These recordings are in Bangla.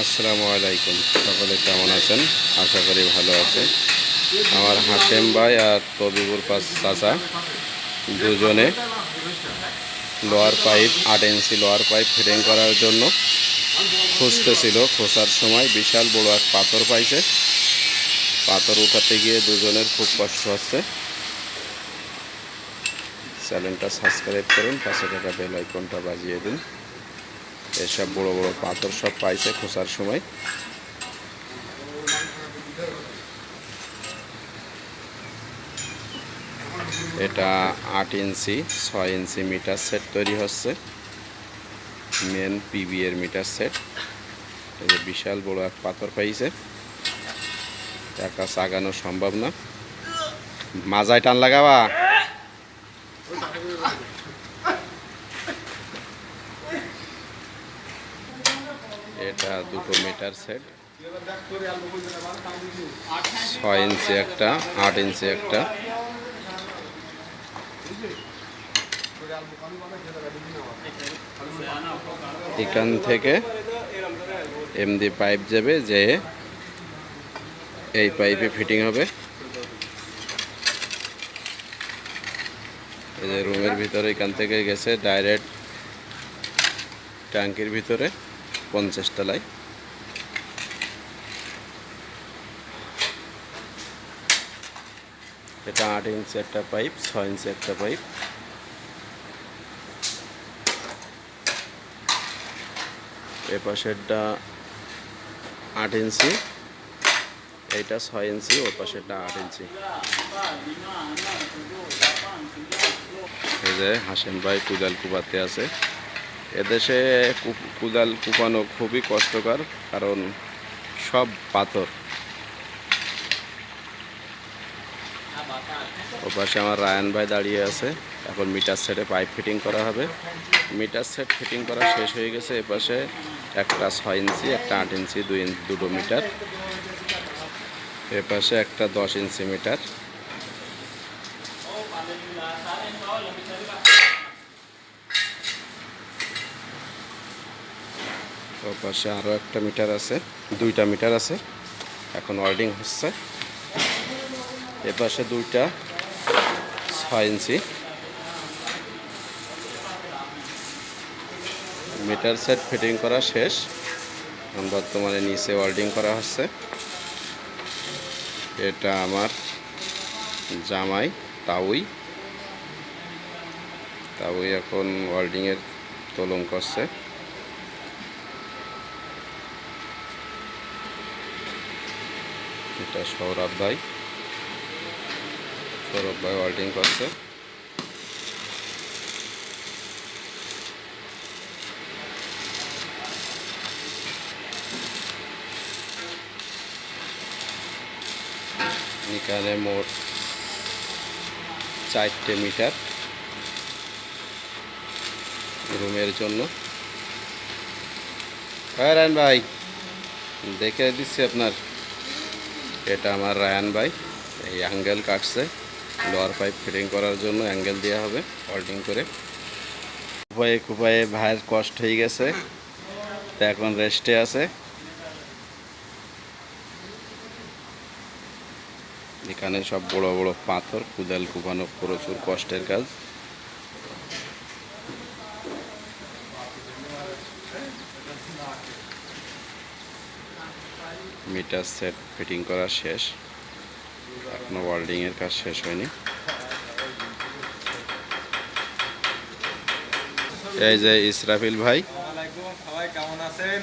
আসসালামু আলাইকুম, সকলে কেমন আছেন? আশা করি ভালো আছে। আমার হাশেম ভাই আর তবিবুর চাচা দুজনে লোয়ার পাইপ 8 ইঞ্চি লোয়ার পাইপ ফিটিং করার জন্য খুঁজতেছিল। খোঁজার সময় বিশাল বড় এক পাথর পাইছে। পাথর উঠাতে গিয়ে দুজনের খুব কষ্ট হচ্ছে। চ্যানেলটা সাবস্ক্রাইব করুন, পাশে থাকা বেল আইকনটা বাজিয়ে দিন। এসব বড় বড় পাথর সব পাইছে খোঁজার সময়। এটা 8 ইঞ্চি 6 ইঞ্চি মিটার সেট তৈরি হচ্ছে, মেন পিবি এর মিটার সেট। এই যে বিশাল বড় এক পাথর পাইছে, একা সাগানো সম্ভব না। মাজায় টান লাগাবা। এটা 2 মিটার সেট, 6 ইঞ্চি একটা, 8 ইঞ্চি একটা। এখান থেকে এমডি পাইপ যাবে, যে এই পাইপে ফিটিং হবে। এই যে রুমের ভিতরে এখান থেকে গেছে ডাইরেক্ট ট্যাঙ্কির ভিতরে 50 তলায়। এটা 8 ইঞ্চি একটা পাইপ, 6 ইঞ্চি একটা পাইপ। এ পাশেরটা 8 ইঞ্চি, এইটা 6 ইঞ্চি, ওর পাশেরটা 8 ইঞ্চি। এই যে হাশেম ভাই কুদাল কুপাতে আছে। এদেশে কুদাল কুপানো খুবই কষ্টকর, কারণ সব পাথর। ও পাশে আমার রায়ান ভাই দাঁড়িয়ে আছে। এখন মিটার সেটে পাইপ ফিটিং করা হবে। মিটার সেট ফিটিং করা শেষ হয়ে গেছে। এ পাশে একটা 6 ইঞ্চি, একটা 8 ইঞ্চি, 2 মিটার। এ পাশে একটা 10 ইঞ্চি মিটার। ও পাশে আরও একটা মিটার আছে, 2টা মিটার আছে, এখন ওয়েল্ডিং হচ্ছে। এ পাশে 2টা 6 ইঞ্চি। মিটার সেট ফিটিং করা শেষ, বর্তমানে নিচে ওয়েল্ডিং করা হচ্ছে। এটা আমার জামাই তাউই এখন ওয়েল্ডিংয়ের তোলন করছে। এটা সৌরভ ভাই ওয়েল্ডিং করছে। এখানে মোট 4টে মিটার রুমের জন্য। রায়ান ভাই দেখে দিচ্ছি আপনার। এটা আমার রায়ান ভাই এই অ্যাঙ্গেল কাটছে, লোয়ার পাইপ ফিটিং করার জন্য অ্যাঙ্গেল দেওয়া হবে ওয়েল্ডিং করে। কুপায়ে ভাইয়ের কষ্ট হয়ে গেছে, তা এখন রেস্টে আছে। এখানে সব বড় বড় পাথর, কুদাল কুপানো প্রচুর কষ্টের কাজ। মিটার সেট ফিটিং করা শেষ, এখনো ওয়েল্ডিংয়ের কাজ শেষ হয়নি। এই যে ইসরাফিল ভাই। সবাই কেমন আছেন?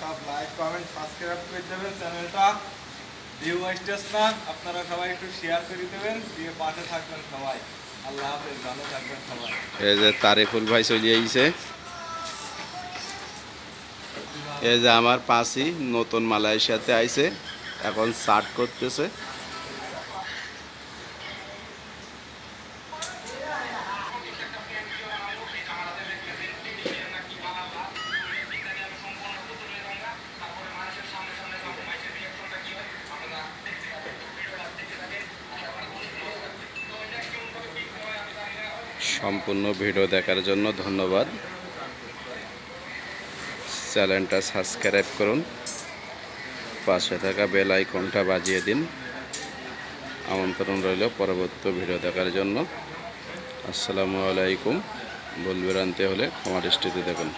সব লাইক কমেন্ট সাবস্ক্রাইব করে দেবেন, চ্যানেলটা ভিউ আসতেছ না, আপনারা সবাই একটু শেয়ার করে দেবেন, দিয়ে পাশে থাকবেন সবাই। আল্লাহ হাফেজ, ভালো থাকবেন সবাই। এই যে তারিফুল ভাই চলে আইছে। এই যে আমার পাশি নতুন মালয়েশিয়াতে আইছে, এখন স্টার্ট করতেছে। সম্পূর্ণ ভিডিও দেখার জন্য ধন্যবাদ। চ্যানেলটা সাবস্ক্রাইব করুন, পাশে থাকা বেল আইকনটা বাজিয়ে দিন। আমন্ত্রণ রইল পরবর্তী ভিডিও দেখার জন্য। আসসালামু আলাইকুম। ভুল ভ্রান্তি হলে ক্ষমা দৃষ্টিতে দেখুন।